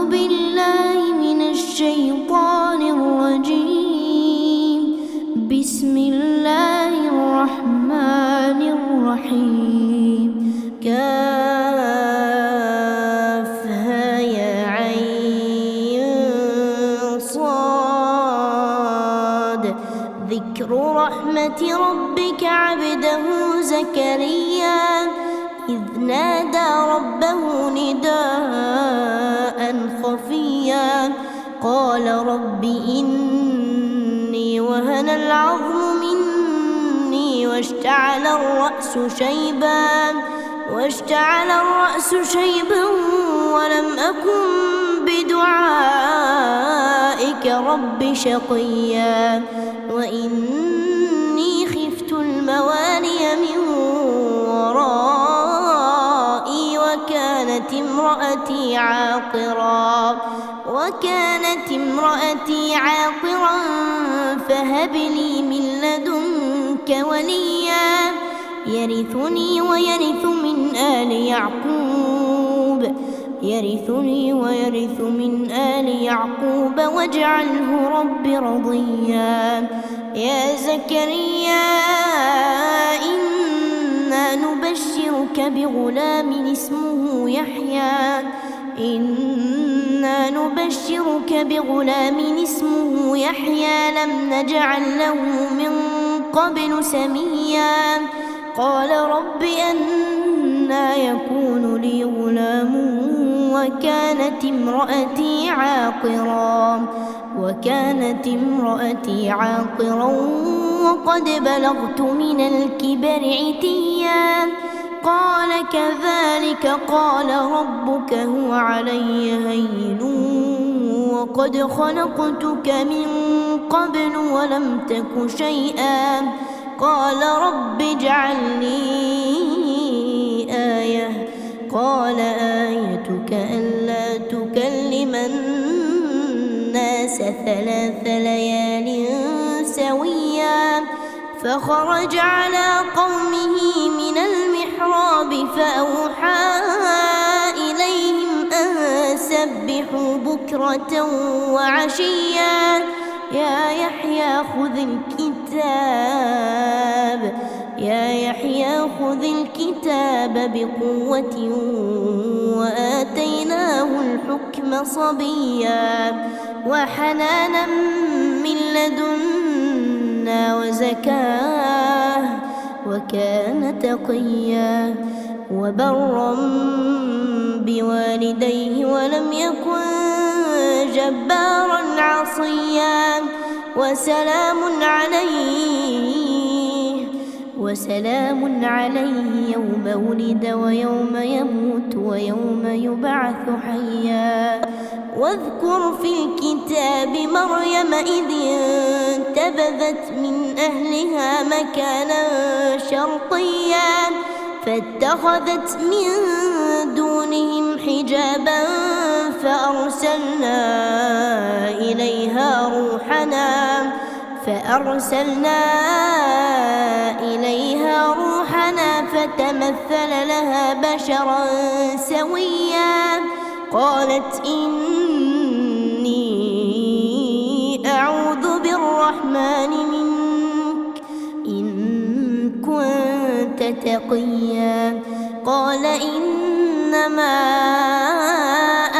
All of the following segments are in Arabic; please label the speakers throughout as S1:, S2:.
S1: بالله من الشيطان الرجيم. بسم الله الرحمن الرحيم. كافها يا عين صاد. ذكر رحمة ربك عبده زكريا إذ نادى ربه نداء خفيا قال رب إني وهن العظم مني واشتعل الرأس شيبا ولم أكن بدعائك رب شقيا وإني خفت الموالي من ورائي وكانت امرأتي عاقرا فهب لي من لدنك وليا يرثني ويرث من آل يعقوب واجعله رب رضيا. يا زكريا إنا نبشرك بغلام اسمه يحيى لم نجعل له من قبل سميا قال رب أنى يكون لي غلام وكانت امرأتي عاقرا وقد بلغت من الكبر عتيا قال كذلك قال ربك هو علي هين وقد خلقتك من قبل ولم تك شيئا قال رب اجعل لي آية قال آيتك ألا تكلم الناس 3 ليال سويا فخرج على قومه من المحراب فأوحى إليهم أن سبحوا بكرة وعشيا يا يحيى خذ الكتاب بقوة وآتيناه الحكم صبيا وحنانا من لدنا وزكاة وكان تقيا وبرا بوالديه ولم يكن جبارا عصيا وسلام عليه يوم ولد ويوم يموت ويوم يبعث حيا واذكر في الكتاب مريم إذ انتبذت من أهلها مكانا شرقيا فاتخذت من دونهم حجابا فأرسلنا إليها روحنا فتمثل لها بشرا سويا قالت إني أعوذ بالرحمن منك إن كنت تقيا قال إنما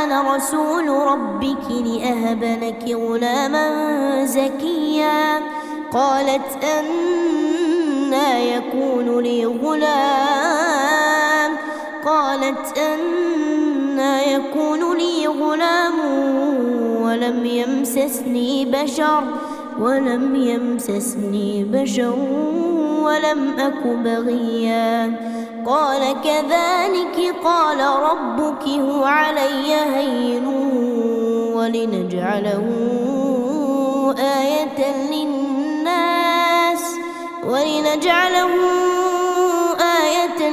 S1: أنا رسول ربك لأهب لك غلاما زكيا قالت أنى يكون لي غلام ولم يمسسني بشر ولم أك بغيا قال كذلك قال ربك هو علي هين ولنجعله آية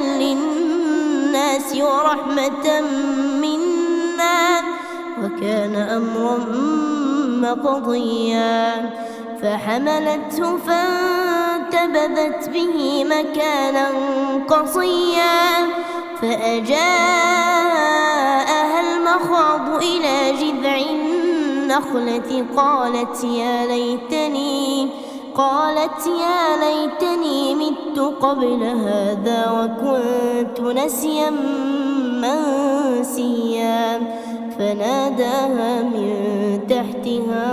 S1: للناس ورحمة منا وكان أمرا مقضيا فحملته فانتبذت به مكانا قصيا فأجاءها المخاض المخاض إلى جذع النخلة قالت يا ليتني مت قبل هذا وكنت نسيا منسيا فناداها من تحتها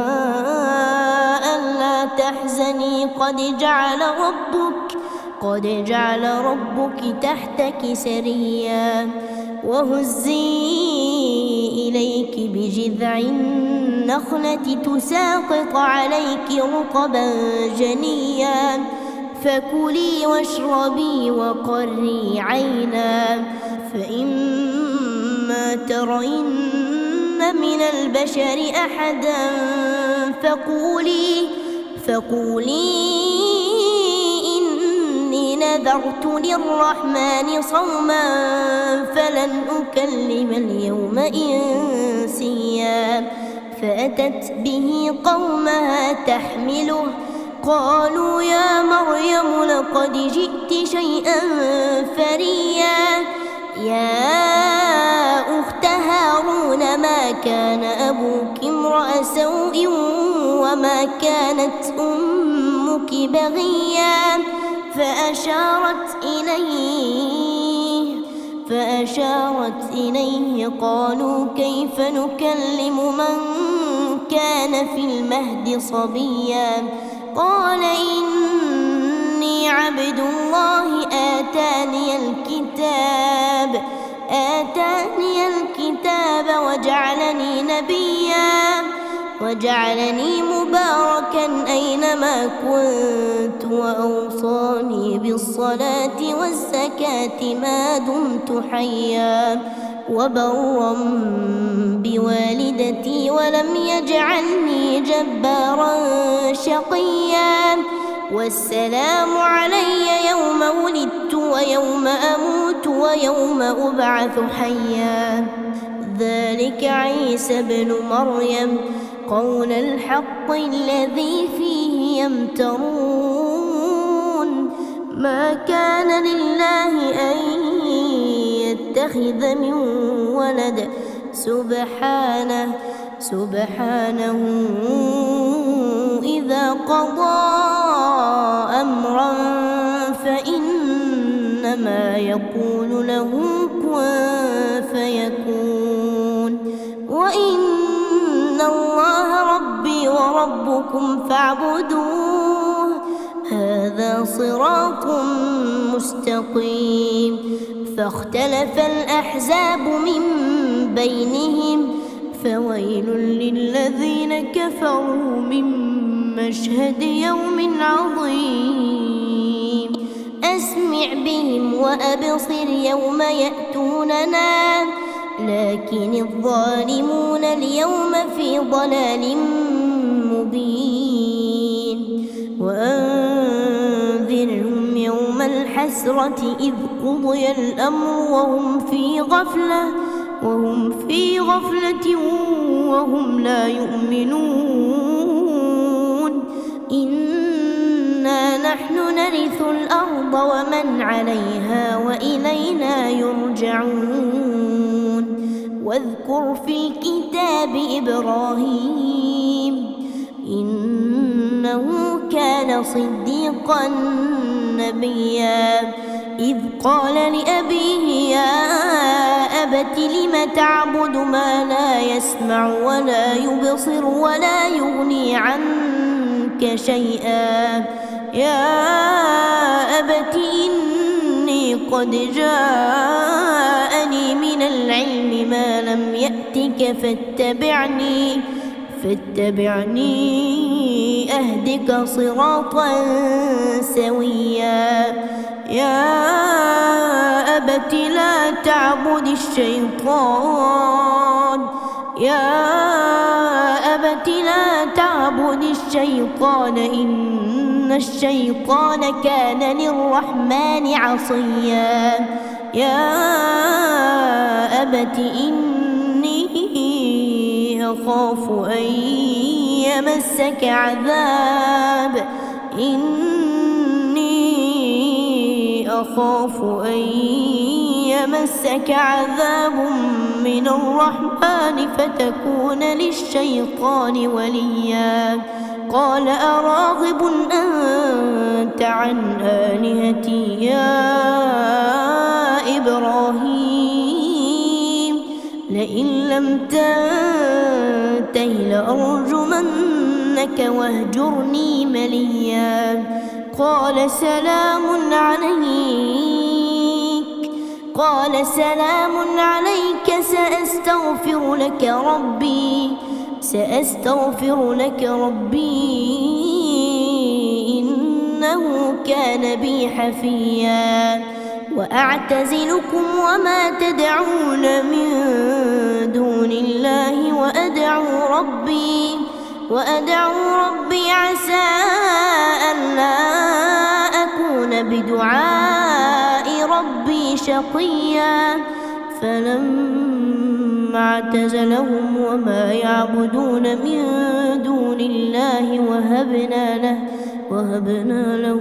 S1: ألا تحزني قد جعل ربك تحتك سريا وهزي إليك بجذع النخلة تساقط عليك رطبا جنيا فكلي واشربي وقري عينا فإما ترين من البشر أحدا فقولي إني نذرت للرحمن صوما فلن أكلم اليوم إنسيا فأتت به قومها تحمله قالوا يا مريم لقد جئت شيئا فريا يا أخت هارون ما كان أبوك امرأ سوء وما كانت أمك بغيا فأشارت إليه قالوا كيف نكلم من كان في المهد صبيا قال إني عبد الله آتاني الكتاب وجعلني مباركا أينما كنت وأوصاني بالصلاة والزكاة ما دمت حيا وبرا بوالدتي ولم يجعلني جبارا شقيا والسلام علي يوم ولدت ويوم أموت ويوم أبعث حيا ذلك عيسى بن مريم قول الحق الذي فيه يمترون ما كان لله أن يتخذ من ولد سبحانه إذا قضى أمرا فإنما يقول له كن فيكون وإن الله ربي وربكم فاعبدوه هذا صراط مستقيم فاختلف الأحزاب من بينهم فويل للذين كفروا من مشهد يوم عظيم أسمع بهم وأبصر يوم يأتوننا لكن الظالمون اليوم في ضلال مبين وأنذرهم يوم الحسرة إذ قضي الأمر وهم في غفلة وهم لا يؤمنون إنا نحن نرث الأرض ومن عليها وإلينا يرجعون واذكر في الكتاب إبراهيم إنه كان صديقا نبيا إذ قال لأبيه يا أبت لم تعبد ما لا يسمع ولا يبصر ولا يغني عنك شيئا يا أبت إني قد جاءني من العلم ما لم يأتك فاتبعني أهدك صراطا سويا يا أبت لا تعبد الشيطان إن الشيطان كان للرحمن عصيا يا أبت إني أخاف أن يمسك عذاب من الرحمن فتكون للشيطان وليا قال أراغب أنت عن آلهتي يا إبراهيم لئن لم تنته لأرجمنك واهجرني مليا قال سلام عليك سأستغفر لك ربي إنه كان بي حفيا وأعتزلكم وما تدعون من دون الله وأدعو ربي عسى ألا أكون بدعاء ربي شقيا فلما اعتزلهم وما يعبدون من دون الله وهبنا له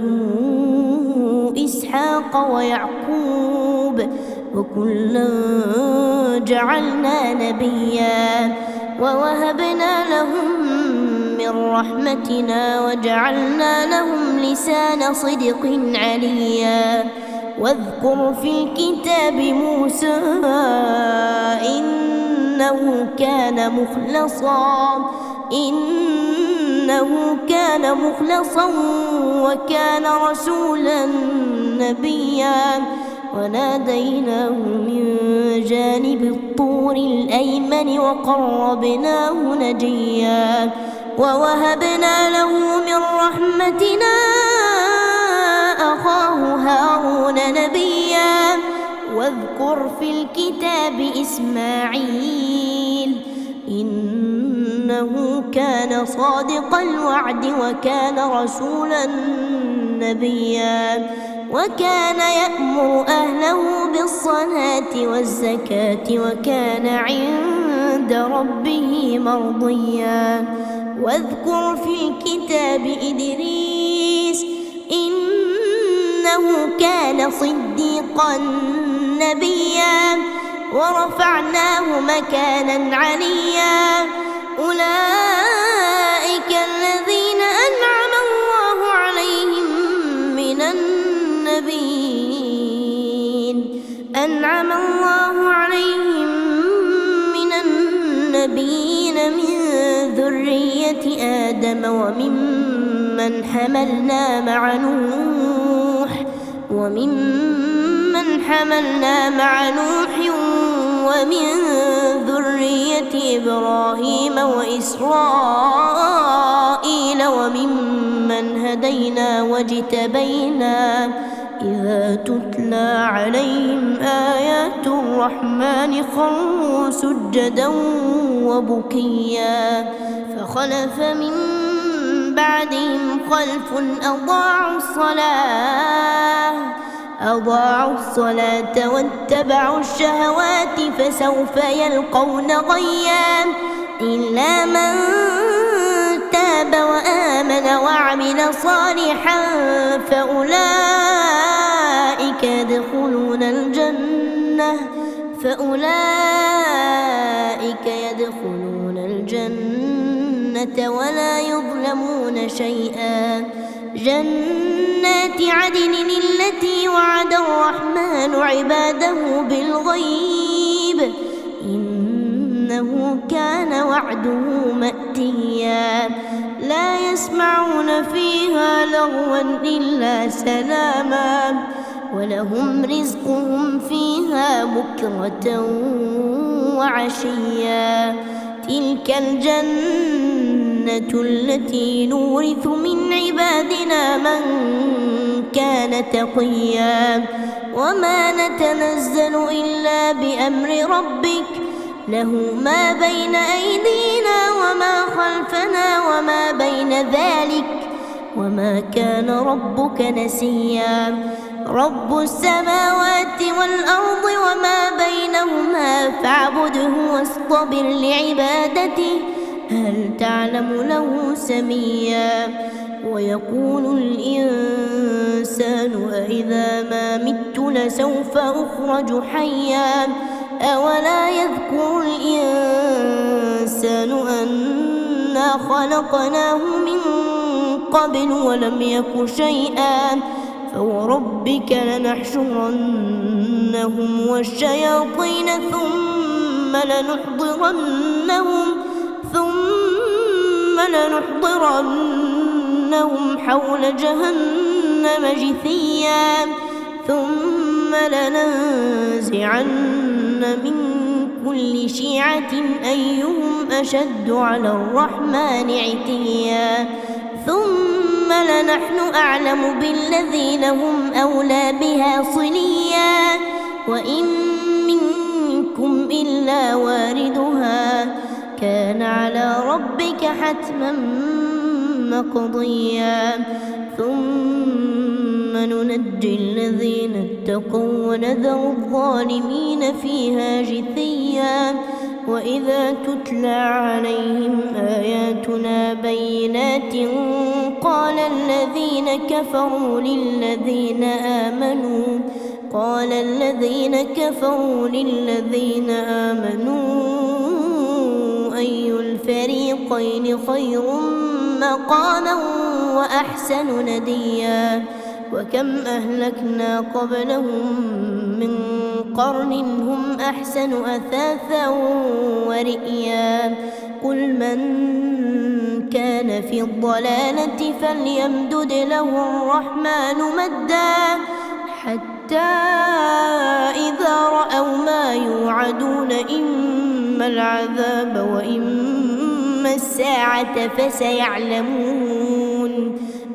S1: إسحاق ويعقوب وكلا جعلنا نبيا ووهبنا لهم من رحمتنا وجعلنا لهم لسان صدق عليا واذكر في الكتاب موسى إنه كان مخلصا وكان رسولا نبيا وناديناه من جانب الطور الأيمن وقربناه نجيا ووهبنا له من رحمتنا أخاه هارون نبيا واذكر في الكتاب إسماعيل إنه كان صادق الوعد وكان رسولا نبيا وكان يأمر أهله بالصلاة والزكاة وكان عند ربه مرضيا واذكر في الكتاب إدريس إنه كان صديقا نبيا ورفعناه مكانا عليا أولئك الذين أنعم الله عليهم من النبيين من ذرية آدم وممن حملنا مع نوح ومن ذرية إبراهيم وإسرائيل وممن هدينا واجتبينا إذا تتلى عليهم آيات الرحمن خروا سجدا وبكيا فخلف من بعدهم خلف أضاعوا الصلاة واتبعوا الشهوات فسوف يلقون غيا إلا من تاب وآمن وعمل صالحا فأولئك يدخلون الجنة ولا يظلمون شيئا جنات عدن التي وعد الرحمن عباده بالغيب إنه كان وعده مأتيا لا يسمعون فيها لغوا إلا سلاما ولهم رزقهم فيها بكرة وعشيا تلك الجنة التي نورث من عبادنا من كان تقيا وما نتنزل إلا بأمر ربك له ما بين أيدينا وما خلفنا وما بين ذلك وما كان ربك نسيا رب السماوات والأرض وما بينهما فاعبده واصطبر لعبادته هل تعلم له سميا ويقول الإنسان أإذا ما مت لسوف أخرج حيا أولا يذكر الإنسان أنا خلقناه من قبل ولم يك شيئا فوربك لنحشرنهم والشياطين ثم لنحضرنهم حول جهنم جثيا ثم لننزعن من كل شيعة أيهم أشد على الرحمن عتيا ثم لنحن أعلم بالذين هم أولى بها صليا وإن منكم إلا واردها كان على ربك حتما مقضيا ثم ننجي الذين اتقوا ونذر الظالمين فيها جثيا وإذا تتلى عليهم آياتنا بينات قال الذين كفروا للذين آمنوا أي الفريقين خير مقاما وأحسن نديا وكم أهلكنا قبلهم من قرن هم أحسن أثاثا ورئيا قل من كان في الضلالة فليمدد له الرحمن مدا حتى إذا رأوا ما يوعدون إما العذاب وإما الساعة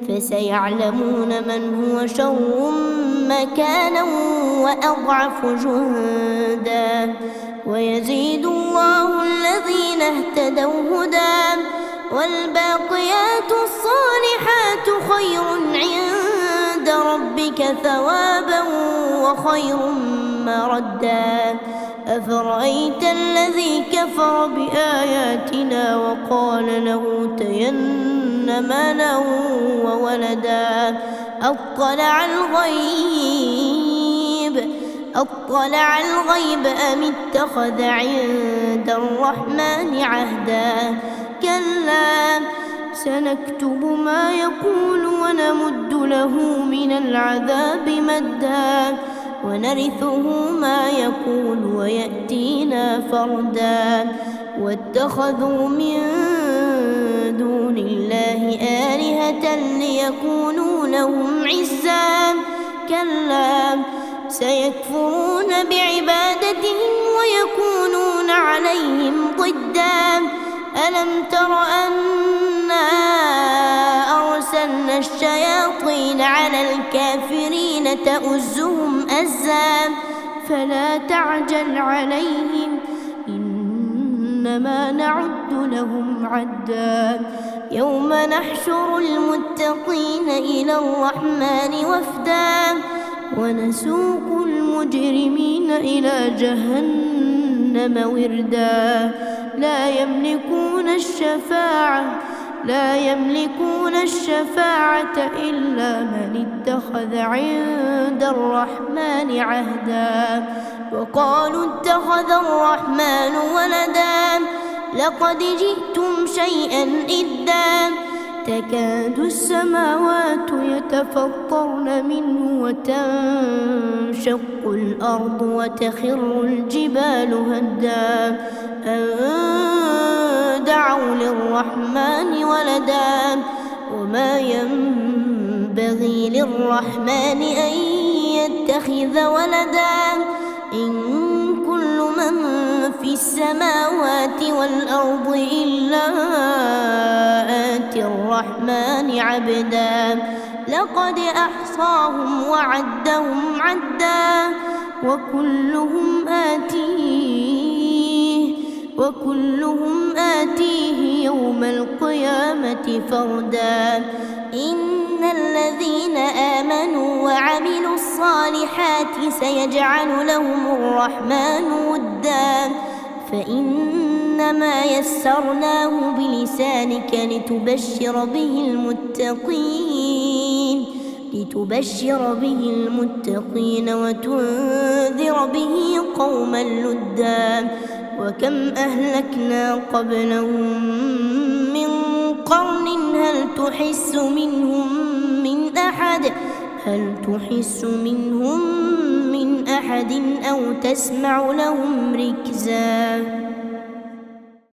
S1: فسيعلمون من هو شر مكانا وأضعف جندا ويزيد الله الذين اهتدوا هدى والباقيات الصالحات خير عند ربك ثوابا وخير مردا أفرأيت الذي كفر بآياتنا وقال لأوتين مالا وولدا أطلع الغيب أم اتخذ عند الرحمن عهدا كلا سنكتب ما يقول ونمد له من العذاب مدا ونرثه ما يقول ويأتينا فردا واتخذوا من دون الله آلهة ليكونوا لهم عزا كلا سيكفرون بعبادتهم ويكونون عليهم ضدا ألم تر أنا أرسلنا الشياطين على الكافرين تؤزهم أزا فلا تعجل عليهم إنما نعد لهم عدا يوم نحشر المتقين إلى الرحمن وفدا ونسوق المجرمين إلى جهنم وردا لا يملكون الشفاعة إلا من اتخذ عند الرحمن عهدا وقالوا اتخذ الرحمن ولدا لقد جئتم شيئا إدا تكاد السماوات يتفطرن منه وتنشق الأرض وتخر الجبال هدا أن دعوا للرحمن ولدا وما ينبغي للرحمن أن يتخذ ولدا إن كل من في السماوات والأرض إلا آتي الرحمن عبدا لقد أحصاهم وعدهم عدا وكلهم آتيه يوم القيامة فردا إن الذين آمنوا وعملوا الصالحات سيجعل لهم الرحمن ودا فإنما يسرناه بلسانك لتبشر به المتقين لتبشر به المتقين وتنذر به قوما لدا وكم أهلكنا قبلهم من قرن هل تحس منهم من أحد أو تسمع لهم ركزا